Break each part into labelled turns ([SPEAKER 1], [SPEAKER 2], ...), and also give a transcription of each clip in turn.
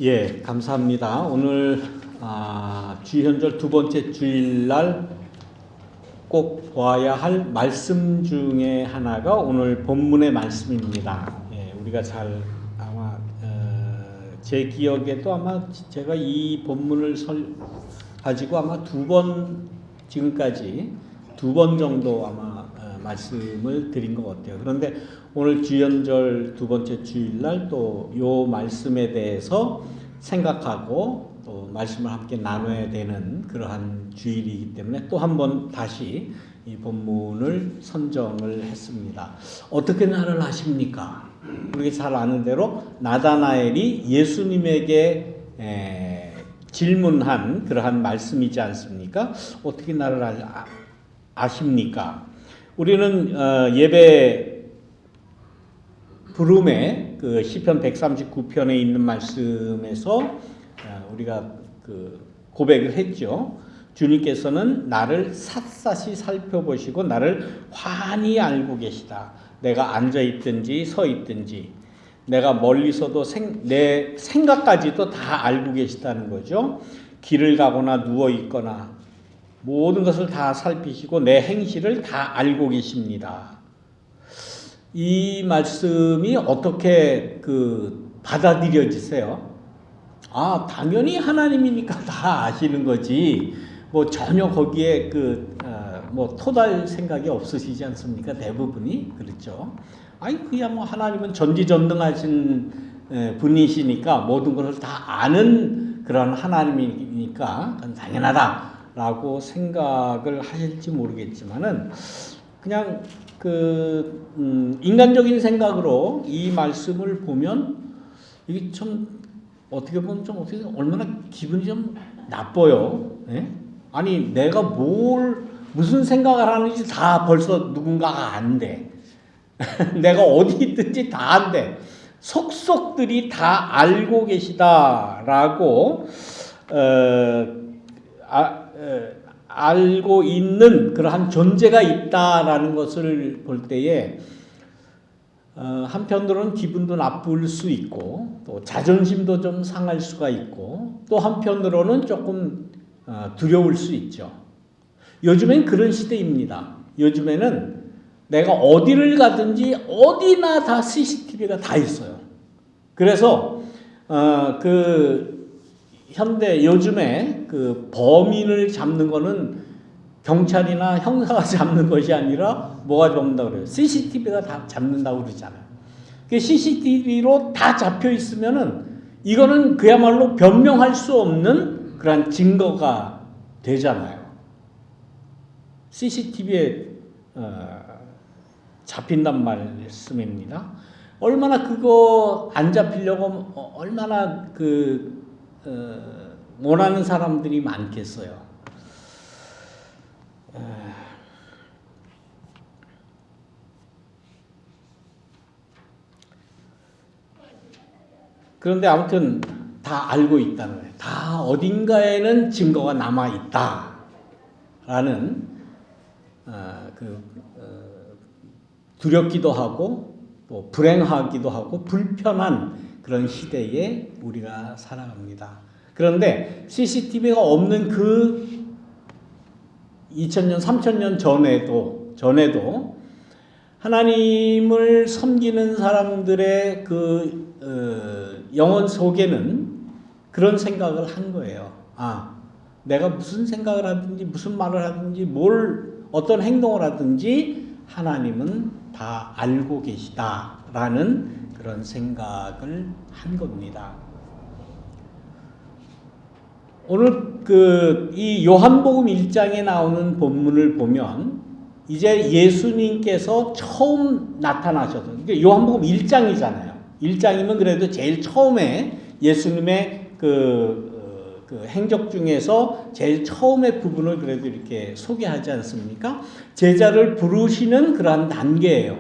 [SPEAKER 1] 예, 감사합니다. 오늘 주현절 두 번째 주일날 꼭 봐야 할 말씀 중에 하나가 오늘 본문의 말씀입니다. 예, 우리가 잘 아마 제 기억에도 아마 제가 이 본문을 가지고 아마 지금까지 두 번 정도 아마 말씀을 드린 것 같아요. 그런데 오늘 주연절 두 번째 주일날 또 요 말씀에 대해서 생각하고 또 말씀을 함께 나눠야 되는 그러한 주일이기 때문에 또 한 번 다시 이 본문을 선정을 했습니다. 어떻게 나를 아십니까? 우리가 잘 아는 대로 나다나엘이 예수님에게 질문한 그러한 말씀이지 않습니까? 어떻게 나를 아십니까? 우리는 예배 부름의 그 시편 139편에 있는 말씀에서 우리가 그 고백을 했죠. 주님께서는 나를 샅샅이 살펴보시고 나를 환히 알고 계시다. 내가 앉아 있든지 서 있든지 내가 멀리서도 내 생각까지도 다 알고 계시다는 거죠. 길을 가거나 누워 있거나 모든 것을 다 살피시고 내 행실을 다 알고 계십니다. 이 말씀이 어떻게 받아들여지세요? 당연히 하나님이니까 다 아시는 거지. 뭐 전혀 거기에 토달 생각이 없으시지 않습니까? 대부분이 그렇죠. 그냥 뭐 하나님은 전지전능하신 분이시니까 모든 것을 다 아는 그런 하나님이니까 당연하다라고 생각을 하실지 모르겠지만은 그냥 인간적인 생각으로 이 말씀을 보면 이게 좀 어떻게 보면 얼마나 기분이 좀 나빠요. 예? 아니 내가 무슨 생각을 하는지 다 벌써 누군가가 안돼. 내가 어디 있든지 다 안돼. 속속들이 다 알고 계시다라고 알고 있는 그러한 존재가 있다라는 것을 볼 때에 한편으로는 기분도 나쁠 수 있고 또 자존심도 좀 상할 수가 있고 또 한편으로는 조금 두려울 수 있죠. 요즘엔 그런 시대입니다. 요즘에는 내가 어디를 가든지 어디나 다 CCTV가 다 있어요. 그래서 현대 요즘에 범인을 잡는 거는 경찰이나 형사가 잡는 것이 아니라 뭐가 잡는다고 그래요? CCTV가 다 잡는다고 그러잖아요. CCTV로 다 잡혀 있으면은 이거는 그야말로 변명할 수 없는 그런 증거가 되잖아요. CCTV에 잡힌단 말씀입니다. 얼마나 그거 안 잡히려고 얼마나 원하는 사람들이 많겠어요. 그런데 아무튼 다 알고 있다는 거예요. 다 어딘가에는 증거가 남아 있다라는 두렵기도 하고 또 불행하기도 하고 불편한 그런 시대에 우리가 살아갑니다. 그런데 CCTV가 없는 2000년, 3000년 전에도 하나님을 섬기는 사람들의 영혼 속에는 그런 생각을 한 거예요. 내가 무슨 생각을 하든지 무슨 말을 하든지 어떤 행동을 하든지 하나님은 다 알고 계시다라는 그런 생각을 한 겁니다. 오늘 이 요한복음 1장에 나오는 본문을 보면 이제 예수님께서 처음 나타나셔서 그러니까 요한복음 1장이잖아요. 1장이면 그래도 제일 처음에 예수님의 행적 중에서 제일 처음의 부분을 그래도 이렇게 소개하지 않습니까? 제자를 부르시는 그러한 단계예요.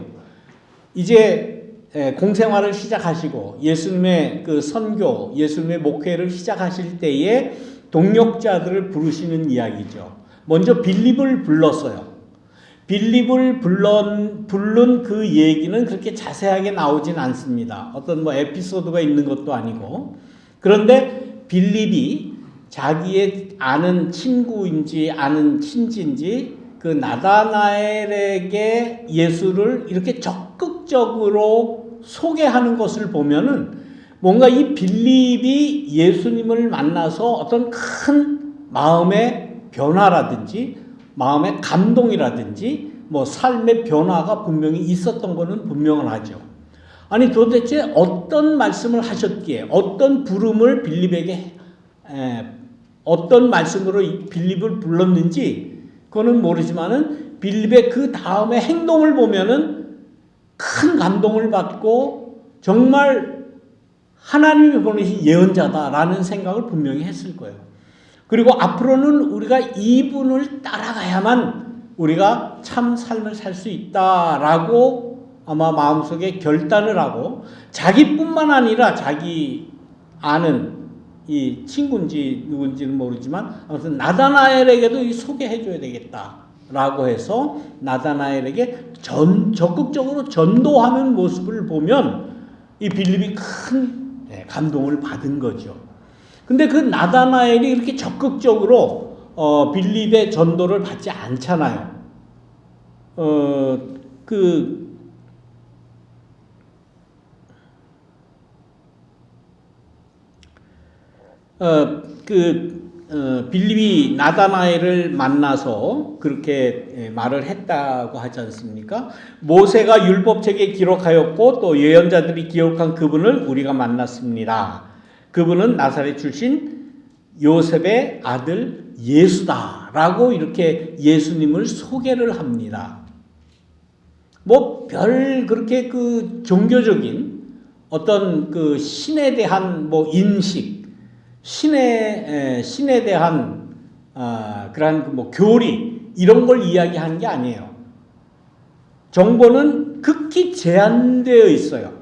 [SPEAKER 1] 이제 공생활을 시작하시고 예수님의 선교, 예수님의 목회를 시작하실 때에 동역자들을 부르시는 이야기죠. 먼저 빌립을 불렀어요. 빌립을 부른 그 얘기는 그렇게 자세하게 나오진 않습니다. 어떤 에피소드가 있는 것도 아니고 그런데 빌립이 자기의 아는 친구인지 아는 친지인지 그 나다나엘에게 예수를 이렇게 적극적으로 소개하는 것을 보면은 뭔가 이 빌립이 예수님을 만나서 어떤 큰 마음의 변화라든지 마음의 감동이라든지 뭐 삶의 변화가 분명히 있었던 것은 분명하죠. 아니 도대체 어떤 말씀을 하셨기에 어떤 부름을 빌립에게 어떤 말씀으로 빌립을 불렀는지 그거는 모르지만은 빌립의 그 다음의 행동을 보면은 큰 감동을 받고 정말 하나님이 보내신 예언자다라는 생각을 분명히 했을 거예요. 그리고 앞으로는 우리가 이분을 따라가야만 우리가 참 삶을 살 수 있다라고 아마 마음속에 결단을 하고 자기뿐만 아니라 자기 아는 이 친구인지 누군지는 모르지만 아무튼 나다나엘에게도 소개해 줘야 되겠다라고 해서 나다나엘에게 적극적으로 전도하는 모습을 보면 이 빌립이 큰 감동을 받은 거죠. 근데 그 나다나엘이 이렇게 적극적으로 빌립의 전도를 받지 않잖아요. 빌립이 나다나엘을 만나서 그렇게 말을 했다고 하지 않습니까? 모세가 율법책에 기록하였고 또 예언자들이 기록한 그분을 우리가 만났습니다. 그분은 나사렛 출신 요셉의 아들 예수다라고 이렇게 예수님을 소개를 합니다. 뭐 별 그렇게 그 종교적인 어떤 그 신에 대한 뭐 인식 신에 대한 그러한 뭐 교리 이런 걸 이야기하는 게 아니에요. 정보는 극히 제한되어 있어요.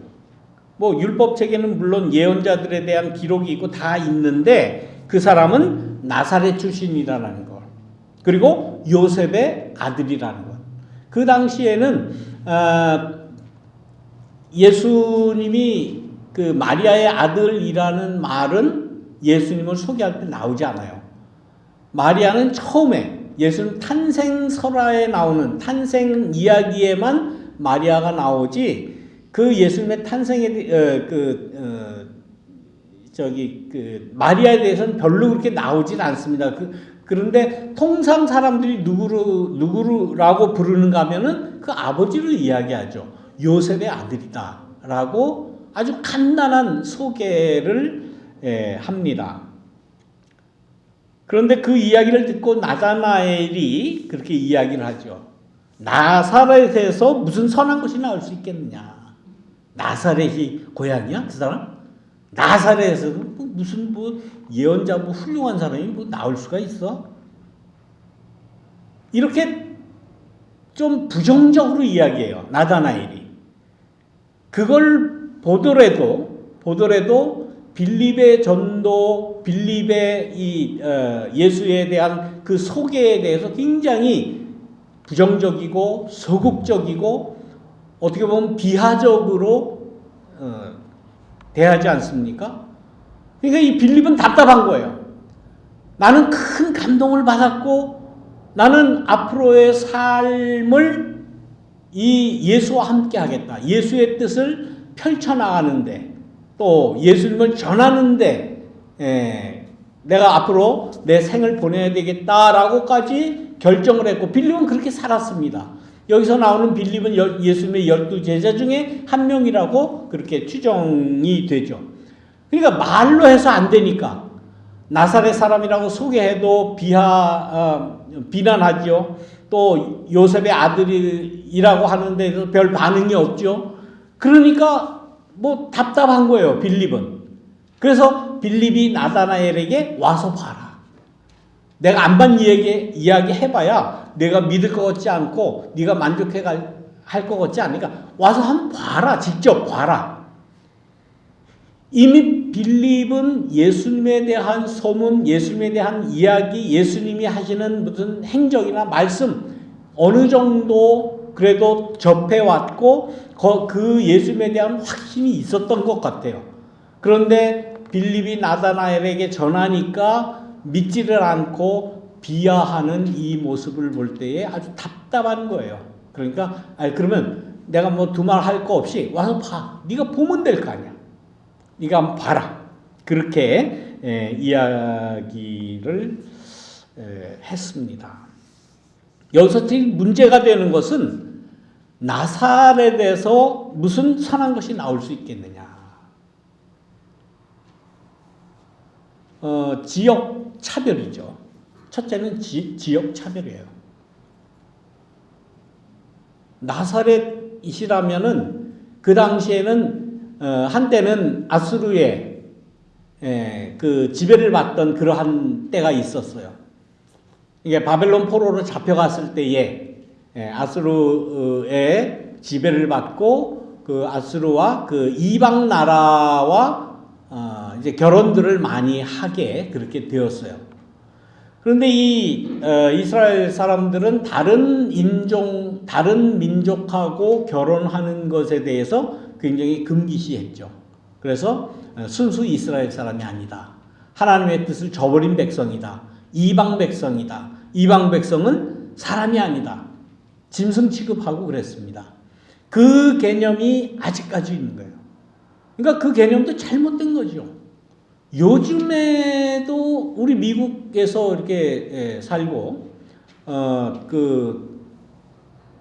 [SPEAKER 1] 뭐 율법책에는 물론 예언자들에 대한 기록이 있고 다 있는데 그 사람은 나사렛 출신이라는 것, 그리고 요셉의 아들이라는 것. 그 당시에는 예수님이 그 마리아의 아들이라는 말은 예수님을 소개할 때 나오지 않아요. 마리아는 처음에 예수님 탄생설화에 나오는 탄생 이야기에만 마리아가 나오지 그 예수님의 탄생에 마리아에 대해서는 별로 그렇게 나오진 않습니다. 그런데 통상 사람들이 누구라고 부르는가 하면은 그 아버지를 이야기하죠. 요셉의 아들이다라고 아주 간단한 소개를 합니다. 그런데 그 이야기를 듣고 나다나엘이 그렇게 이야기를 하죠. 나사렛에서 무슨 선한 것이 나올 수 있겠느냐. 나사렛이 고향이야? 그 사람? 나사렛에서 무슨 뭐 예언자 뭐 훌륭한 사람이 뭐 나올 수가 있어? 이렇게 좀 부정적으로 이야기해요. 나다나엘이. 그걸 보더라도 빌립의 전도, 빌립의 이 예수에 대한 그 소개에 대해서 굉장히 부정적이고 소극적이고 어떻게 보면 비하적으로 대하지 않습니까? 그러니까 이 빌립은 답답한 거예요. 나는 큰 감동을 받았고 나는 앞으로의 삶을 이 예수와 함께 하겠다. 예수의 뜻을 펼쳐나가는데 또 예수님을 전하는데 내가 앞으로 내 생을 보내야 되겠다라고까지 결정을 했고 빌립은 그렇게 살았습니다. 여기서 나오는 빌립은 예수님의 12제자 중에 한 명이라고 그렇게 추정이 되죠. 그러니까 말로 해서 안 되니까 나사렛 사람이라고 소개해도 비난하죠. 또 요셉의 아들이라고 하는데 별 반응이 없죠. 그러니까 뭐 답답한 거예요, 빌립은. 그래서 빌립이 나다나엘에게 와서 봐라. 내가 안반 이야기 해봐야 내가 믿을 것 같지 않고 네가 만족해 할 것 같지 않으니까 와서 한번 봐라. 직접 봐라. 이미 빌립은 예수님에 대한 소문, 예수님에 대한 이야기, 예수님이 하시는 무슨 행적이나 말씀 어느 정도 그래도 접해왔고 그 예수님에 대한 확신이 있었던 것 같아요. 그런데 빌립이 나다나엘에게 전하니까 믿지를 않고 비하하는 이 모습을 볼 때에 아주 답답한 거예요. 그러니까 그러면 내가 뭐 두말 할 거 없이 와서 봐. 네가 보면 될 거 아니야. 네가 한번 봐라. 그렇게 이야기를 했습니다. 여기서 제일 문제가 되는 것은 나사렛에서 무슨 선한 것이 나올 수 있겠느냐. 지역 차별이죠. 첫째는 지역 차별이에요. 나사렛이시라면은 그 당시에는 한때는 아수르의 그 지배를 받던 그러한 때가 있었어요. 이게 바벨론 포로로 잡혀갔을 때에 아수르의 지배를 받고 그 아수르와 그 이방 나라와 이제 결혼들을 많이 하게 그렇게 되었어요. 그런데 이 이스라엘 사람들은 다른 인종, 다른 민족하고 결혼하는 것에 대해서 굉장히 금기시했죠. 그래서 순수 이스라엘 사람이 아니다. 하나님의 뜻을 저버린 백성이다. 이방 백성이다. 이방 백성은 사람이 아니다. 짐승 취급하고 그랬습니다. 그 개념이 아직까지 있는 거예요. 그러니까 그 개념도 잘못된 거죠. 요즘에도 우리 미국에서 이렇게 살고 그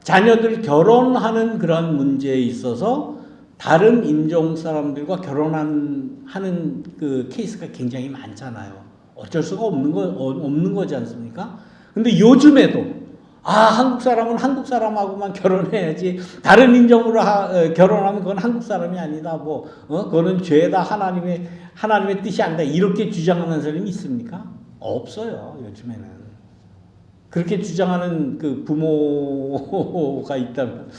[SPEAKER 1] 자녀들 결혼하는 그런 문제에 있어서 다른 인종 사람들과 결혼하는 그 케이스가 굉장히 많잖아요. 어쩔 수가 없는 거지 않습니까? 근데 요즘에도 한국 사람은 한국 사람하고만 결혼해야지 다른 인종으로 결혼하면 그건 한국 사람이 아니다. 그거는 죄다. 하나님의 뜻이 아니다. 이렇게 주장하는 사람이 있습니까? 없어요. 요즘에는. 그렇게 주장하는 그 부모가 있다면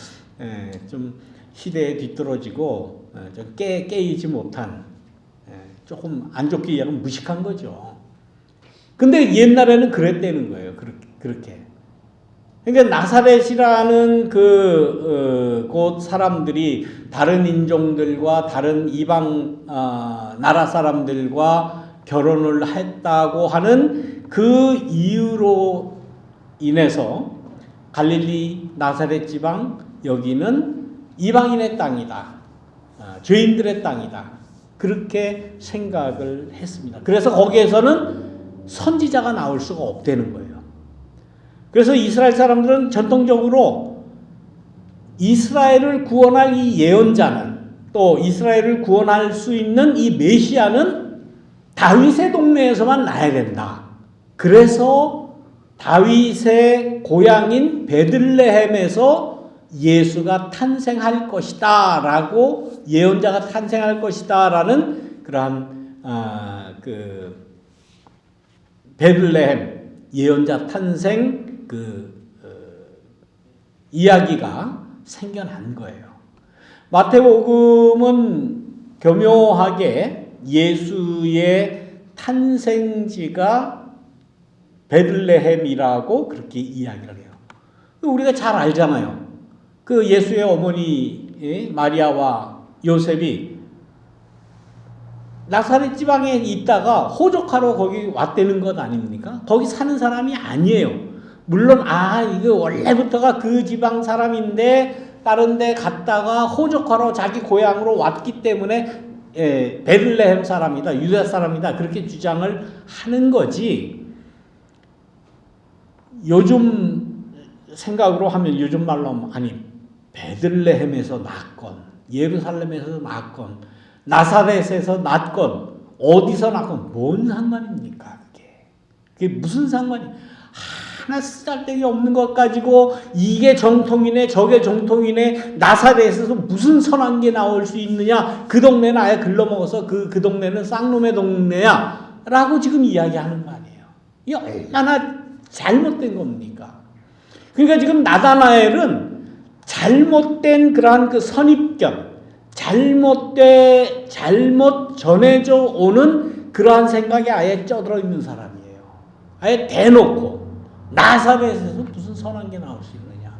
[SPEAKER 1] 좀 시대에 뒤떨어지고 좀 깨이지 못한 조금 안 좋게 얘기하면 무식한 거죠. 근데 옛날에는 그랬다는 거예요. 그렇게. 그러니까 나사렛이라는 곳 사람들이 다른 인종들과 다른 이방 나라 사람들과 결혼을 했다고 하는 그 이유로 인해서 갈릴리 나사렛 지방 여기는 이방인의 땅이다. 죄인들의 땅이다. 그렇게 생각을 했습니다. 그래서 거기에서는 선지자가 나올 수가 없다는 거예요. 그래서 이스라엘 사람들은 전통적으로 이스라엘을 구원할 이 예언자는, 또 이스라엘을 구원할 수 있는 이 메시아는 다윗의 동네에서만 나야 된다. 그래서 다윗의 고향인 베들레헴에서 예수가 탄생할 것이다 라고, 예언자가 탄생할 것이다 라는 그러한 베들레헴 예언자 탄생 이야기가 생겨난 거예요. 마태복음은 교묘하게 예수의 탄생지가 베들레헴이라고 그렇게 이야기를 해요. 우리가 잘 알잖아요. 그 예수의 어머니 마리아와 요셉이 나사렛 지방에 있다가 호적하러 거기 왔다는 것 아닙니까? 거기 사는 사람이 아니에요. 물론 이거 원래부터가 그 지방 사람인데 다른 데 갔다가 호적하러 자기 고향으로 왔기 때문에 베들레헴 사람이다, 유다 사람이다 그렇게 주장을 하는 거지. 요즘 생각으로 하면, 요즘 말로 하면 베들레헴에서 낳건 예루살렘에서 낳건 나사렛에서 낳건 어디서 낳건 뭔 상관입니까? 그게 무슨 상관이? 하나 쓰잘데기 없는 것 가지고 이게 정통이네 저게 정통이네, 나사렛에서 무슨 선한 게 나올 수 있느냐, 그 동네는 아예 글러먹어서 그 동네는 쌍놈의 동네야 라고 지금 이야기하는 거 아니에요. 이게 얼마나 잘못된 겁니까? 그러니까 지금 나다나엘은 잘못된 그러한 그 선입견, 잘못 전해져 오는 그러한 생각이 아예 쪄들어 있는 사람이에요. 아예 대놓고 나사렛에서 무슨 선한 게 나올 수 있느냐.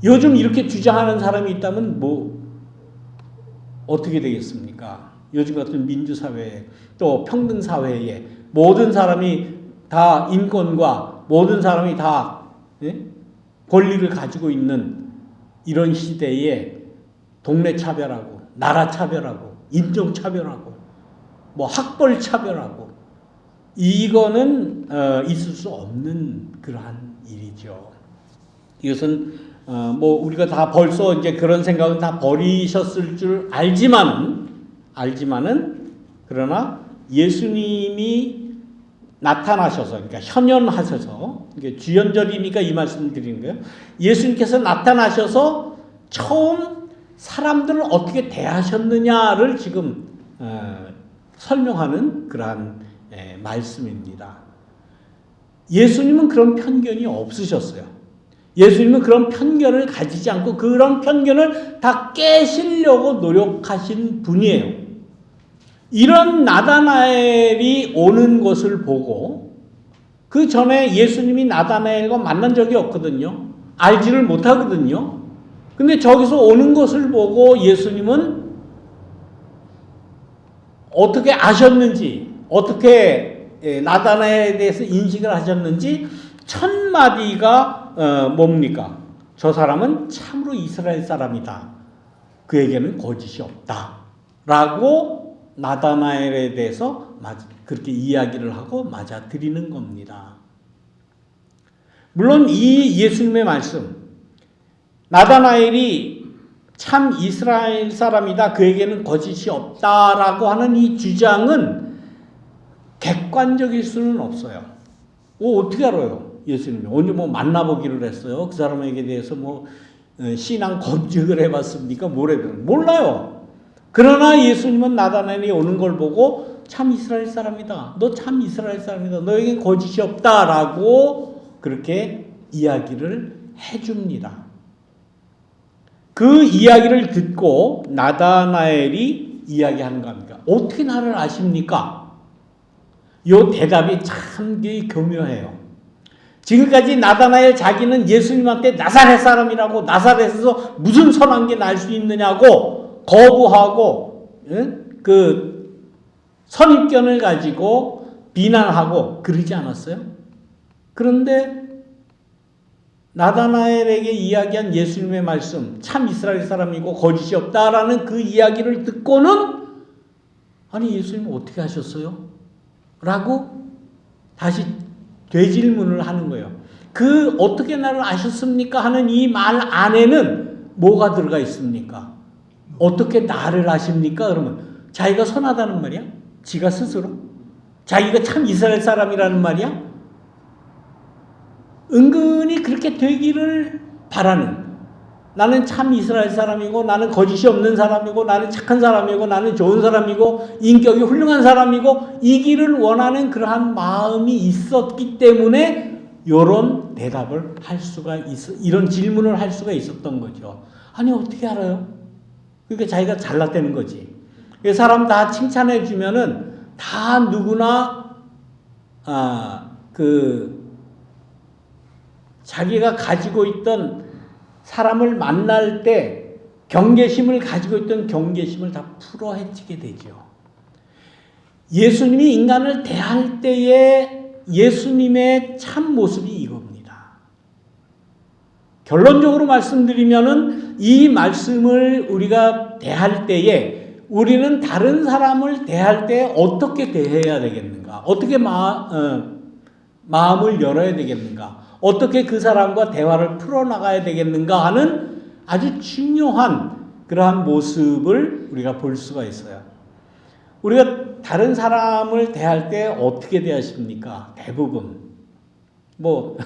[SPEAKER 1] 요즘 이렇게 주장하는 사람이 있다면 어떻게 되겠습니까? 요즘 같은 민주사회에 또 평등사회에 모든 사람이 다 인권과 모든 사람이 다 권리를 가지고 있는 이런 시대에 동네 차별하고 나라 차별하고 인종 차별하고 뭐 학벌 차별하고 이거는 있을 수 없는 그러한 일이죠. 이것은 뭐 우리가 다 벌써 이제 그런 생각은 다 버리셨을 줄 알지만은 그러나 예수님이 나타나셔서 그러니까 현현하셔서 이게 주연절이니까 이 말씀을 드리는 거예요. 예수님께서 나타나셔서 처음 사람들을 어떻게 대하셨느냐를 지금 설명하는 그러한 말씀입니다. 예수님은 그런 편견이 없으셨어요. 예수님은 그런 편견을 가지지 않고 그런 편견을 다 깨시려고 노력하신 분이에요. 이런 나다나엘이 오는 것을 보고 그 전에 예수님이 나다나엘과 만난 적이 없거든요. 알지를 못하거든요. 근데 저기서 오는 것을 보고 예수님은 어떻게 아셨는지, 어떻게 나다나엘에 대해서 인식을 하셨는지 첫 마디가 뭡니까? 저 사람은 참으로 이스라엘 사람이다. 그에게는 거짓이 없다. 라고 나다나엘에 대해서 그렇게 이야기를 하고 맞아들이는 겁니다. 물론 이 예수님의 말씀, 나다나엘이 참 이스라엘 사람이다. 그에게는 거짓이 없다라고 하는 이 주장은 객관적일 수는 없어요. 어떻게 알아요? 예수님이 언제 뭐 만나보기를 했어요? 그 사람에게 대해서 뭐 신앙 검증을 해봤습니까? 몰라요. 그러나 예수님은 나다나엘이 오는 걸 보고 참 이스라엘 사람이다. 너 참 이스라엘 사람이다. 너에겐 거짓이 없다라고 그렇게 이야기를 해줍니다. 그 이야기를 듣고 나다나엘이 이야기하는 겁니다. 어떻게 나를 아십니까? 이 대답이 참 교묘해요. 지금까지 나다나엘 자기는 예수님한테 나사렛 사람이라고 나사렛에서 무슨 선한 게 날 수 있느냐고 거부하고 그 선입견을 가지고 비난하고 그러지 않았어요? 그런데 나다나엘에게 이야기한 예수님의 말씀, 참 이스라엘 사람이고 거짓이 없다라는 그 이야기를 듣고는 아니 예수님 어떻게 하셨어요? 라고 다시 되질문을 하는 거예요. 그 어떻게 나를 아셨습니까? 하는 이 말 안에는 뭐가 들어가 있습니까? 어떻게 나를 아십니까? 그러면 자기가 선하다는 말이야? 지가 스스로? 자기가 참 이스라엘 사람이라는 말이야? 은근히 그렇게 되기를 바라는, 나는 참 이스라엘 사람이고 나는 거짓이 없는 사람이고 나는 착한 사람이고 나는 좋은 사람이고 인격이 훌륭한 사람이고 이기를 원하는 그러한 마음이 있었기 때문에 이런 대답을 할 수가 이런 질문을 할 수가 있었던 거죠. 아니 어떻게 알아요? 그러니까 자기가 잘났다는 거지. 사람 다 칭찬해 주면은 다 누구나 자기가 가지고 있던 사람을 만날 때 경계심을 가지고 있던 경계심을 다 풀어헤치게 되죠. 예수님이 인간을 대할 때의 예수님의 참 모습이 이겁니다. 결론적으로 말씀드리면은 이 말씀을 우리가 대할 때에 우리는 다른 사람을 대할 때 어떻게 대해야 되겠는가? 어떻게 마음을 열어야 되겠는가? 어떻게 그 사람과 대화를 풀어나가야 되겠는가 하는 아주 중요한 그러한 모습을 우리가 볼 수가 있어요. 우리가 다른 사람을 대할 때 어떻게 대하십니까? 대부분 뭐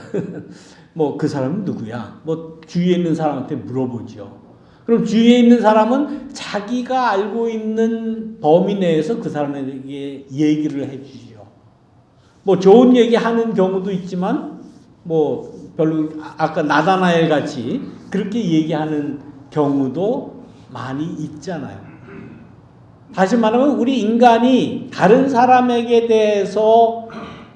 [SPEAKER 1] 그 사람은 누구야? 뭐 주위에 있는 사람한테 물어보죠. 그럼 주위에 있는 사람은 자기가 알고 있는 범위 내에서 그 사람에게 얘기를 해주죠. 뭐 좋은 얘기 하는 경우도 있지만 뭐 별로 아까 나다나엘 같이 그렇게 얘기하는 경우도 많이 있잖아요. 다시 말하면 우리 인간이 다른 사람에게 대해서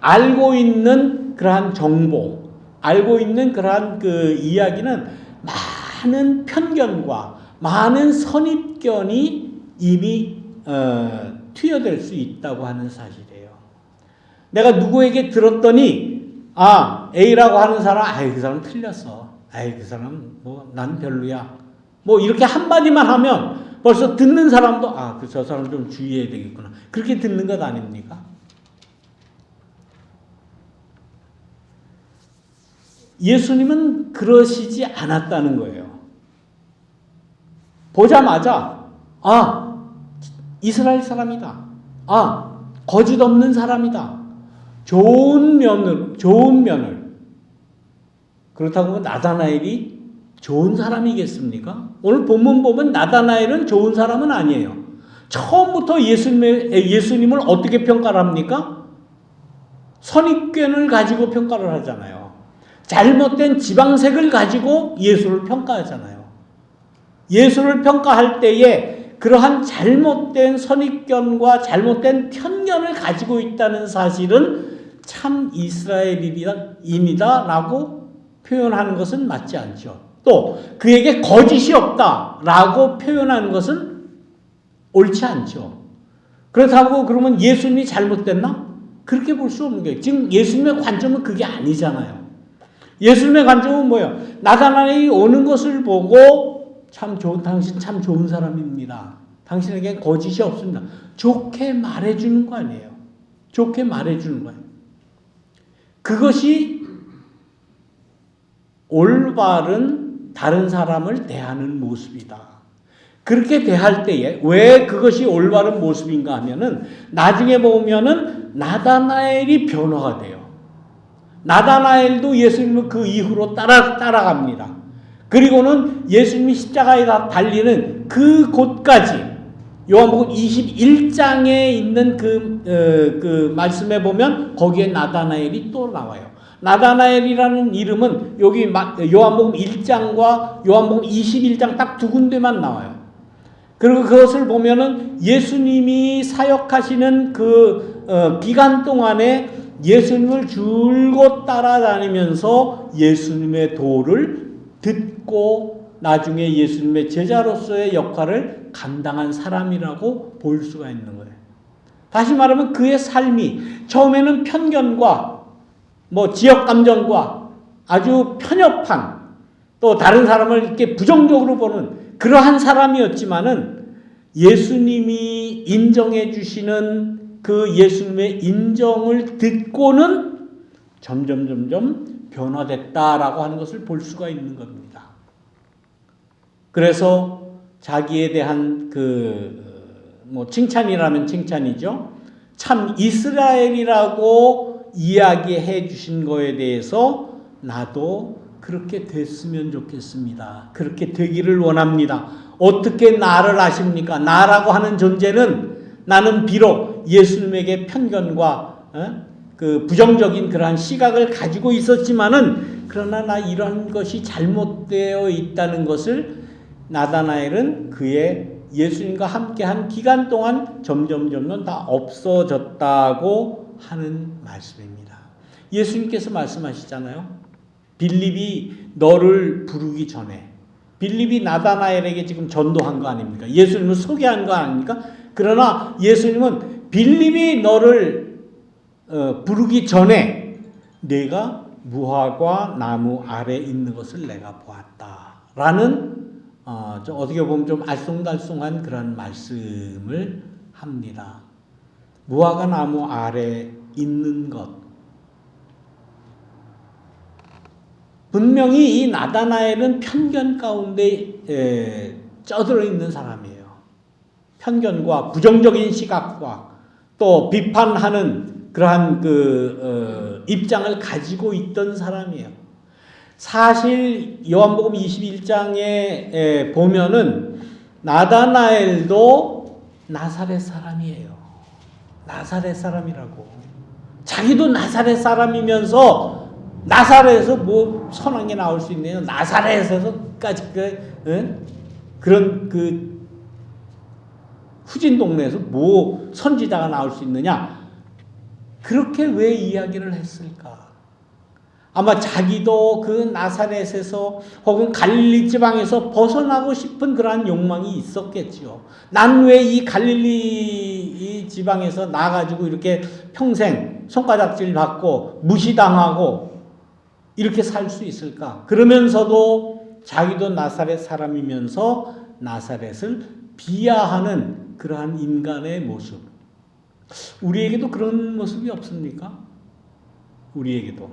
[SPEAKER 1] 알고 있는 그러한 정보, 알고 있는 그러한 그 이야기는 많은 편견과 많은 선입견이 이미 투여될 수 있다고 하는 사실이에요. 내가 누구에게 들었더니 A라고 하는 사람, 그 사람 틀렸어. 그 사람 난 별로야. 이렇게 한마디만 하면 벌써 듣는 사람도 저 사람 좀 주의해야 되겠구나. 그렇게 듣는 것 아닙니까? 예수님은 그러시지 않았다는 거예요. 보자마자 이스라엘 사람이다. 거짓 없는 사람이다. 좋은 면을. 그렇다고 나다나엘이 좋은 사람이겠습니까? 오늘 본문 보면 나다나엘은 좋은 사람은 아니에요. 처음부터 예수님을 어떻게 평가를 합니까? 선입견을 가지고 평가를 하잖아요. 잘못된 지방색을 가지고 예수를 평가하잖아요. 예수를 평가할 때에 그러한 잘못된 선입견과 잘못된 편견을 가지고 있다는 사실은 참 이스라엘인이다라고 표현하는 것은 맞지 않죠. 또 그에게 거짓이 없다라고 표현하는 것은 옳지 않죠. 그렇다고 그러면 예수님이 잘못됐나? 그렇게 볼 수 없는 거예요. 지금 예수님의 관점은 그게 아니잖아요. 예수님의 관점은 뭐예요? 나다나엘이 오는 것을 보고 당신 참 좋은 사람입니다. 당신에게 거짓이 없습니다. 좋게 말해주는 거 아니에요. 좋게 말해주는 거예요. 그것이 올바른 다른 사람을 대하는 모습이다. 그렇게 대할 때에 왜 그것이 올바른 모습인가 하면은 나중에 보면은 나다나엘이 변화가 돼요. 나다나엘도 예수님을 그 이후로 따라갑니다. 그리고는 예수님이 십자가에 달리는 그 곳까지 요한복음 21장에 있는 그 말씀에 보면 거기에 나다나엘이 또 나와요. 나다나엘이라는 이름은 여기 요한복음 1장과 요한복음 21장 딱 두 군데만 나와요. 그리고 그것을 보면은 예수님이 사역하시는 기간 동안에 예수님을 줄곧 따라다니면서 예수님의 도를 듣고 나중에 예수님의 제자로서의 역할을 감당한 사람이라고 볼 수가 있는 거예요. 다시 말하면 그의 삶이 처음에는 편견과 지역 감정과 아주 편협한 또 다른 사람을 이렇게 부정적으로 보는 그러한 사람이었지만은 예수님이 인정해 주시는 그 예수님의 인정을 듣고는 점점 변화됐다라고 하는 것을 볼 수가 있는 겁니다. 그래서 자기에 대한 칭찬이라면 칭찬이죠. 참 이스라엘이라고 이야기해 주신 거에 대해서 나도 그렇게 됐으면 좋겠습니다. 그렇게 되기를 원합니다. 어떻게 나를 아십니까? 나라고 하는 존재는 나는 비록 예수님에게 편견과 그 부정적인 그러한 시각을 가지고 있었지만은 그러나 나 이런 것이 잘못되어 있다는 것을 나다나엘은 그의 예수님과 함께한 기간 동안 점점 다 없어졌다고 하는 말씀입니다. 예수님께서 말씀하시잖아요. 빌립이 너를 부르기 전에 빌립이 나다나엘에게 지금 전도한 거 아닙니까? 예수님을 소개한 거 아닙니까? 그러나 예수님은 빌립이 너를 부르기 전에 내가 무화과 나무 아래 있는 것을 내가 보았다라는 어떻게 보면 좀 알쏭달쏭한 그런 말씀을 합니다. 무화과 나무 아래 있는 것. 분명히 이 나다나엘은 편견 가운데 쩌들어 있는 사람이에요. 편견과 부정적인 시각과 또 비판하는 그러한 입장을 가지고 있던 사람이에요. 사실 요한복음 21장에 보면은 나다나엘도 나사렛 사람이에요. 나사렛 사람이라고. 자기도 나사렛 사람이면서 나사렛에서 뭐 선한 게 나올 수 있네요. 나사렛에서까지 그런 후진 동네에서 뭐 선지자가 나올 수 있느냐? 그렇게 왜 이야기를 했을까? 아마 자기도 그 나사렛에서 혹은 갈릴리 지방에서 벗어나고 싶은 그러한 욕망이 있었겠지요. 난 왜 이 갈릴리 지방에서 나가지고 이렇게 평생 손가락질 받고 무시당하고 이렇게 살 수 있을까? 그러면서도 자기도 나사렛 사람이면서 나사렛을 비하하는 그러한 인간의 모습. 우리에게도 그런 모습이 없습니까? 우리에게도.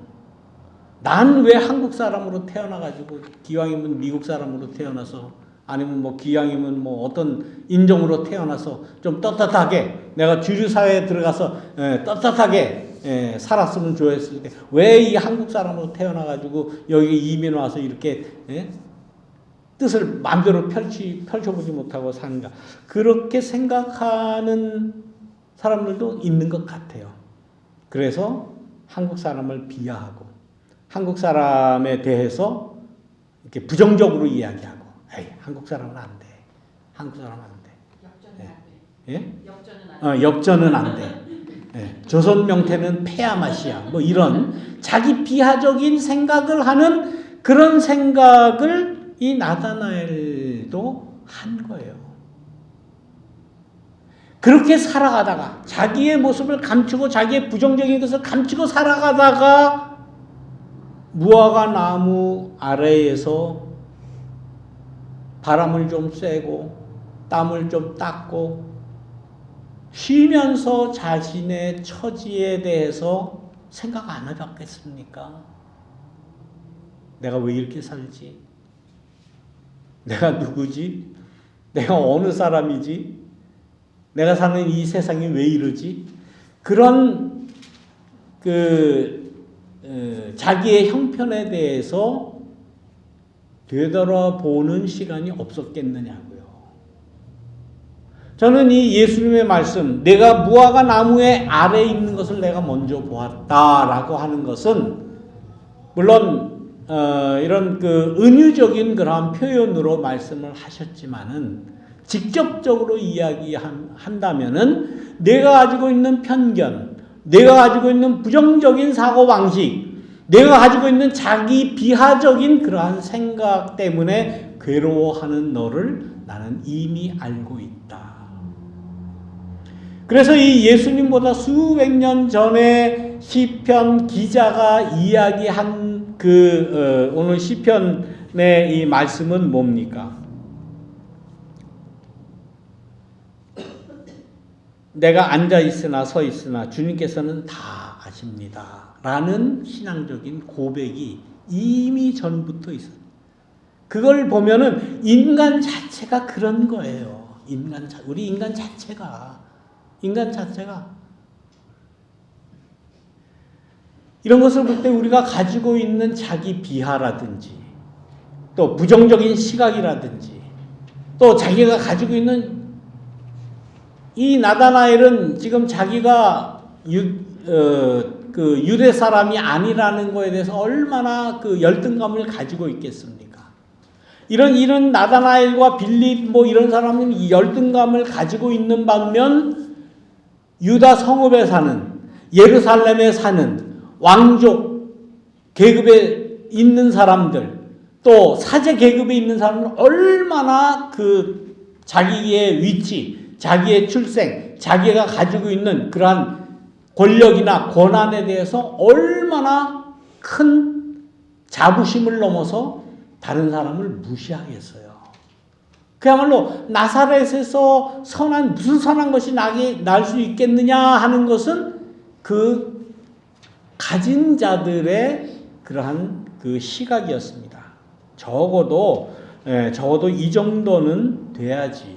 [SPEAKER 1] 난 왜 한국 사람으로 태어나가지고 기왕이면 미국 사람으로 태어나서 아니면 뭐 기왕이면 뭐 어떤 인종으로 태어나서 좀 떳떳하게 내가 주류 사회에 들어가서 떳떳하게 살았으면 좋았을 때 왜 이 한국 사람으로 태어나가지고 여기 이민 와서 이렇게 뜻을 마음대로 펼쳐보지 못하고 사는가. 그렇게 생각하는 사람들도 있는 것 같아요. 그래서 한국 사람을 비하하고 한국 사람에 대해서 이렇게 부정적으로 이야기하고, 에이, 한국 사람은 안 돼. 한국 사람은 안 돼.
[SPEAKER 2] 역전은 안 돼.
[SPEAKER 1] 예? 역전은 안 돼. 예. 조선 명태는 폐하 맛이야. 뭐 이런 자기 비하적인 생각을 하는 그런 생각을 이 나다나엘도 한 거예요. 그렇게 살아가다가 자기의 모습을 감추고 자기의 부정적인 것을 감추고 살아가다가 무화과 나무 아래에서 바람을 좀 쐬고 땀을 좀 닦고 쉬면서 자신의 처지에 대해서 생각 안 해봤겠습니까? 내가 왜 이렇게 살지? 내가 누구지? 내가 어느 사람이지? 내가 사는 이 세상이 왜 이러지? 그런 자기의 형편에 대해서 되돌아보는 시간이 없었겠느냐고요. 저는 이 예수님의 말씀, 내가 무화과 나무의 아래에 있는 것을 내가 먼저 보았다라고 하는 것은 물론 이런 은유적인 그러한 표현으로 말씀을 하셨지만은 직접적으로 이야기한다면은 내가 가지고 있는 편견, 내가 가지고 있는 부정적인 사고방식, 내가 가지고 있는 자기 비하적인 그러한 생각 때문에 괴로워하는 너를 나는 이미 알고 있다. 그래서 이 예수님보다 수백 년 전에 시편 기자가 이야기한 오늘 시편의 이 말씀은 뭡니까? 내가 앉아 있으나 서 있으나 주님께서는 다 아십니다. 라는 신앙적인 고백이 이미 전부터 있어요. 그걸 보면은 인간 자체가 그런 거예요. 우리 인간 자체가 이런 것을 볼 때 우리가 가지고 있는 자기 비하라든지 또 부정적인 시각이라든지 또 자기가 가지고 있는 이 나다나엘은 지금 자기가 유대 사람이 아니라는 거에 대해서 얼마나 열등감을 가지고 있겠습니까? 이런 나다나엘과 빌립 이런 사람은 이 열등감을 가지고 있는 반면 유다 성읍에 사는 예루살렘에 사는 왕족 계급에 있는 사람들 또 사제 계급에 있는 사람은 얼마나 자기의 위치 자기의 출생, 자기가 가지고 있는 그러한 권력이나 권한에 대해서 얼마나 큰 자부심을 넘어서 다른 사람을 무시하겠어요. 그야말로 나사렛에서 무슨 선한 것이 날 수 있겠느냐 하는 것은 가진 자들의 그러한 시각이었습니다. 적어도 이 정도는 돼야지.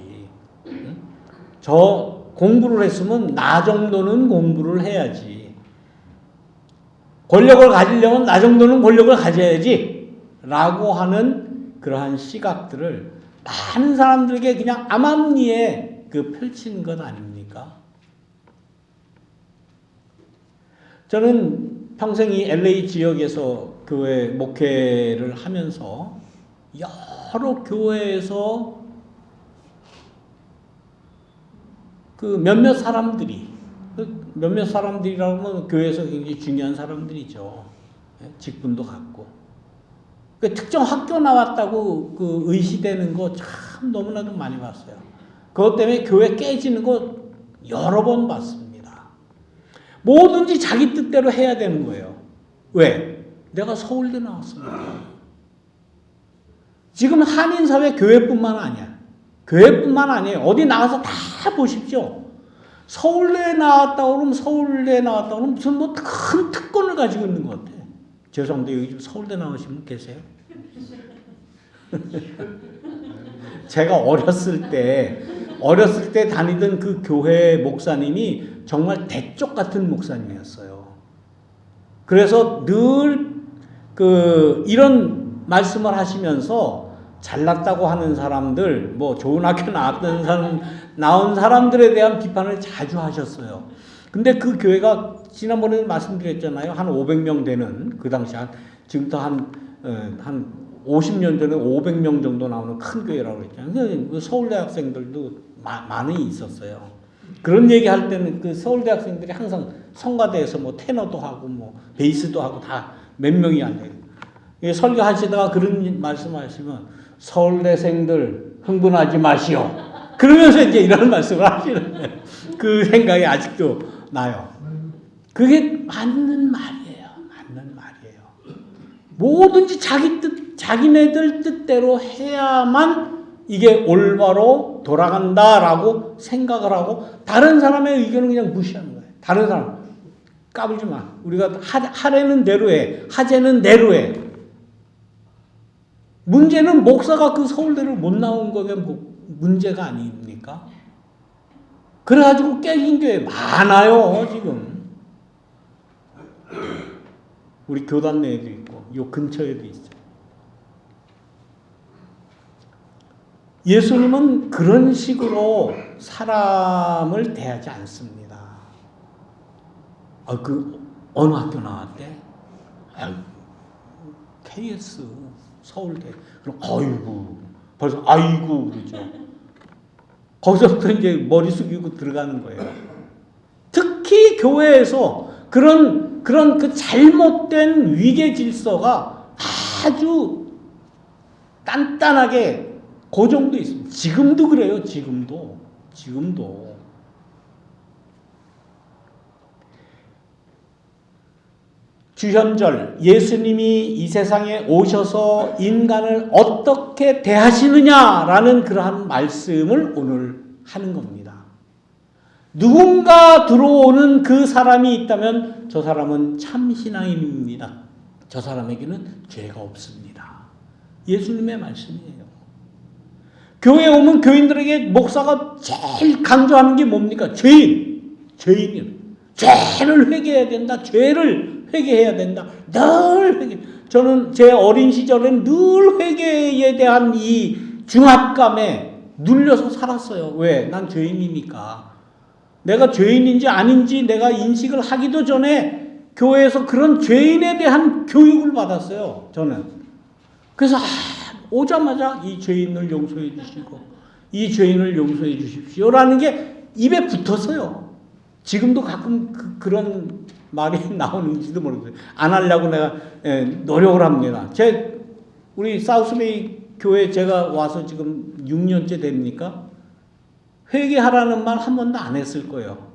[SPEAKER 1] 공부를 했으면 나 정도는 공부를 해야지. 권력을 가지려면 나 정도는 권력을 가져야지. 라고 하는 그러한 시각들을 많은 사람들에게 그냥 암암리에 펼치는 것 아닙니까? 저는 평생 이 LA 지역에서 교회 목회를 하면서 여러 교회에서 몇몇 사람들이라고 하면 교회에서 굉장히 중요한 사람들이죠. 직분도 갖고. 그 특정 학교 나왔다고 그 의시되는 거 참 너무나도 많이 봤어요. 그것 때문에 교회 깨지는 거 여러 번 봤습니다. 뭐든지 자기 뜻대로 해야 되는 거예요. 왜? 내가 서울대 나왔습니다. 지금 한인사회 교회뿐만 아니야. 교회뿐만 아니에요. 어디 나가서 다 보십시오. 서울대 나왔다 그러면 무슨 뭐 큰 특권을 가지고 있는 것 같아. 죄송한데 여기 좀 서울대 나오신 분 계세요? 제가 어렸을 때 다니던 그 교회 목사님이 정말 대쪽 같은 목사님이었어요. 그래서 늘 이런 말씀을 하시면서 잘났다고 하는 사람들, 뭐 좋은 학교 나온 사람들에 대한 비판을 자주 하셨어요. 근데 그 교회가 지난번에 말씀드렸잖아요. 한 500명 되는, 그 당시 지금부터 한 50년 전에 500명 정도 나오는 큰 교회라고 그랬잖아요. 서울대 학생들도 많이 있었어요. 그런 얘기 할 때는 그 서울대 학생들이 항상 성가대에서 뭐 테너도 하고 뭐 베이스도 하고 다 몇 명이 안 돼요. 설교하시다가 그런 말씀하시면 서울대생들 흥분하지 마시오. 그러면서 이제 이런 말씀을 하시는 거예요. 그 생각이 아직도 나요. 그게 맞는 말이에요. 뭐든지 자기네들 뜻대로 해야만 이게 올바로 돌아간다라고 생각을 하고 다른 사람의 의견을 그냥 무시하는 거예요. 다른 사람 까불지 마. 우리가 하라는 대로 해. 하재는 대로 해. 문제는 목사가 그 서울대를 못 나온 거가 문제가 아닙니까? 그래가지고 깨진 교회 많아요, 지금. 우리 교단 내에도 있고, 요 근처에도 있어요. 예수님은 그런 식으로 사람을 대하지 않습니다. 어느 학교 나왔대? KS, 서울대. 그럼, 벌써, 그러죠. 거기서부터 이제 머리 숙이고 들어가는 거예요. 특히 교회에서 그런 그 잘못된 위계 질서가 아주 단단하게 고정돼 있습니다. 지금도 그래요. 지금도. 주현절, 예수님이 이 세상에 오셔서 인간을 어떻게 대하시느냐라는 그러한 말씀을 오늘 하는 겁니다. 누군가 들어오는 그 사람이 있다면 저 사람은 참 신앙인입니다. 저 사람에게는 죄가 없습니다. 예수님의 말씀이에요. 교회에 오면 교인들에게 목사가 제일 강조하는 게 뭡니까? 죄인이요. 죄를 회개해야 된다. 죄를 회개해야 된다. 늘 회개. 저는 제 어린 시절엔 늘 회개에 대한 이 중압감에 눌려서 살았어요. 왜? 난 죄인이니까. 내가 죄인인지 아닌지 내가 인식을 하기도 전에 교회에서 그런 죄인에 대한 교육을 받았어요. 저는. 그래서 오자마자 이 죄인을 용서해 주시고 이 죄인을 용서해 주십시오라는 게 입에 붙었어요. 지금도 가끔 그런 말이 나오는지도 모르겠어요. 안 하려고 내가 노력을 합니다. 우리 사우스베이 교회 제가 와서 지금 6년째 됩니까? 회개하라는 말 한 번도 안 했을 거예요.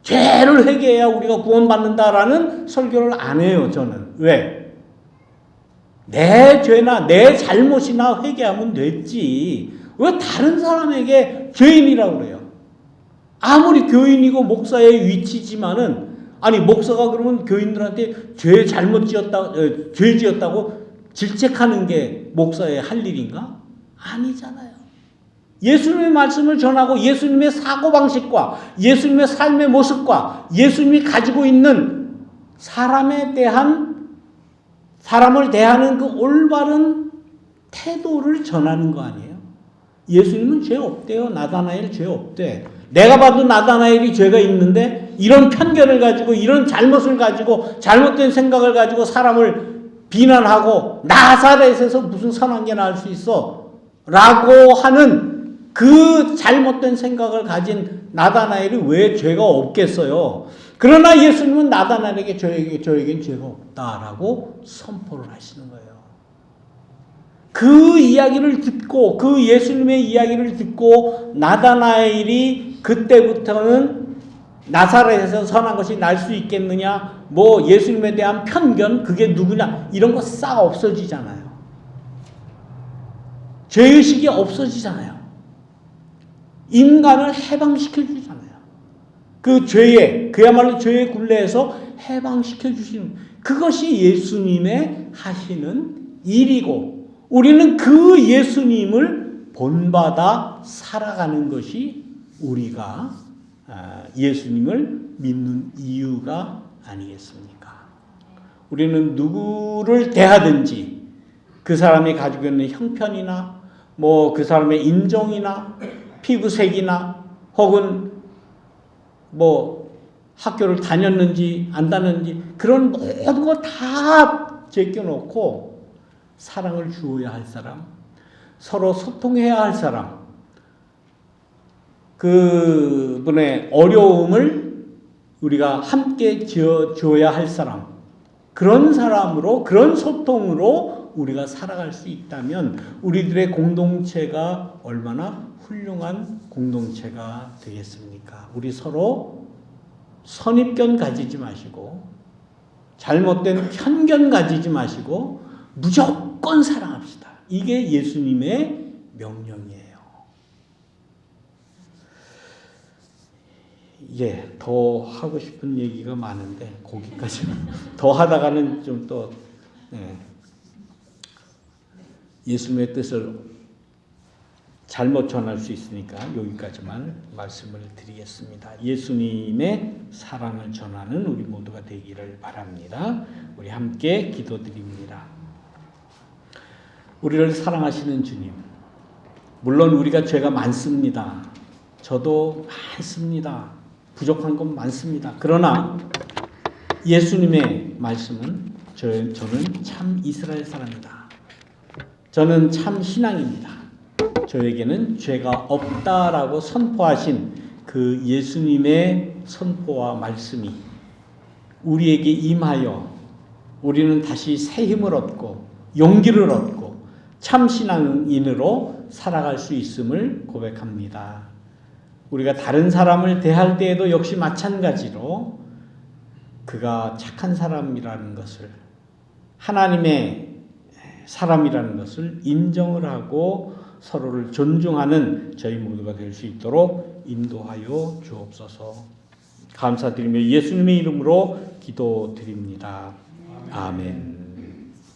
[SPEAKER 1] 죄를 회개해야 우리가 구원받는다라는 설교를 안 해요, 저는. 왜? 내 죄나 내 잘못이나 회개하면 됐지. 왜 다른 사람에게 죄인이라고 그래요? 아무리 교인이고 목사의 위치지만은, 아니, 목사가 그러면 교인들한테 죄 지었다고 질책하는 게 목사의 할 일인가? 아니잖아요. 예수님의 말씀을 전하고 예수님의 사고방식과 예수님의 삶의 모습과 예수님이 가지고 있는 사람을 대하는 그 올바른 태도를 전하는 거 아니에요? 예수님은 죄 없대요. 나다나엘 죄 없대. 내가 봐도 나다나엘이 죄가 있는데 이런 편견을 가지고 이런 잘못을 가지고 잘못된 생각을 가지고 사람을 비난하고 나사렛에서 무슨 선한 게 나올 수 있어? 라고 하는 그 잘못된 생각을 가진 나다나엘이 왜 죄가 없겠어요? 그러나 예수님은 나다나엘에게 저에겐 죄가 없다라고 선포를 하시는 거예요. 그 이야기를 듣고 그 예수님의 이야기를 듣고 나다나엘이 그때부터는 나사렛에서 선한 것이 날 수 있겠느냐, 뭐 예수님에 대한 편견, 그게 누구냐, 이런 거 싹 없어지잖아요. 죄의식이 없어지잖아요. 인간을 해방시켜주잖아요. 그 죄에, 그야말로 죄의 굴레에서 해방시켜주시는, 그것이 예수님의 하시는 일이고, 우리는 그 예수님을 본받아 살아가는 것이 우리가 예수님을 믿는 이유가 아니겠습니까? 우리는 누구를 대하든지 그 사람이 가지고 있는 형편이나 뭐 그 사람의 인종이나 피부색이나 혹은 뭐 학교를 다녔는지 안 다녔는지 그런 모든 거 다 제껴놓고 사랑을 주어야 할 사람, 서로 소통해야 할 사람, 그분의 어려움을 우리가 함께 지어줘야 할 사람, 그런 사람으로, 그런 소통으로 우리가 살아갈 수 있다면 우리들의 공동체가 얼마나 훌륭한 공동체가 되겠습니까? 우리 서로 선입견 가지지 마시고 잘못된 편견 가지지 마시고 무조건 사랑합시다. 이게 예수님의 명령이에요. 예, 더 하고 싶은 얘기가 많은데 거기까지는 더 하다가는 좀 또 예수님의 뜻을 잘못 전할 수 있으니까 여기까지만 말씀을 드리겠습니다. 예수님의 사랑을 전하는 우리 모두가 되기를 바랍니다. 우리 함께 기도드립니다. 우리를 사랑하시는 주님, 물론 우리가 죄가 많습니다. 저도 많습니다. 부족한 건 많습니다. 그러나 예수님의 말씀은 저는 참 이스라엘 사람이다. 저는 참 신앙입니다. 저에게는 죄가 없다라고 선포하신 그 예수님의 선포와 말씀이 우리에게 임하여 우리는 다시 새 힘을 얻고 용기를 얻고 참 신앙인으로 살아갈 수 있음을 고백합니다. 우리가 다른 사람을 대할 때에도 역시 마찬가지로 그가 착한 사람이라는 것을, 하나님의 사람이라는 것을 인정을 하고 서로를 존중하는 저희 모두가 될 수 있도록 인도하여 주옵소서. 감사드리며 예수님의 이름으로 기도드립니다. 아멘.